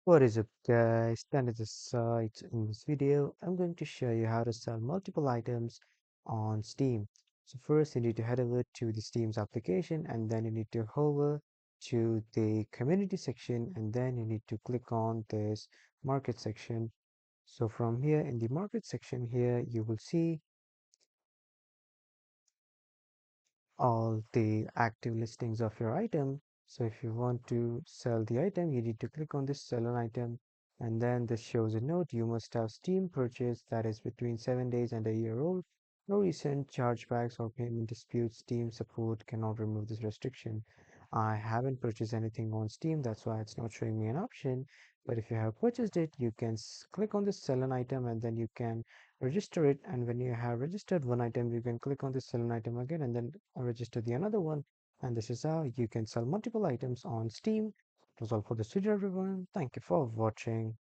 What is up, guys? Standard site. In this video, I'm going to show you how to sell multiple items on Steam. So first, you need to head over to the Steam's application, and then you need to hover to the community section, and then you need to click on this market section. So from here in the market section here, you will see all the active listings of your item. So if you want to sell the item, you need to click on this sell an item, and then this shows a note: you must have Steam purchase that is between 7 days and a year old. No recent chargebacks or payment disputes. Steam support cannot remove this restriction. I haven't purchased anything on Steam, that's why it's not showing me an option. But if you have purchased it, you can click on this sell an item, and then you can register it. And when you have registered one item, you can click on this sell an item again, and then register the another one. And this is how you can sell multiple items on Steam. It was all for this video, everyone. Thank you for watching.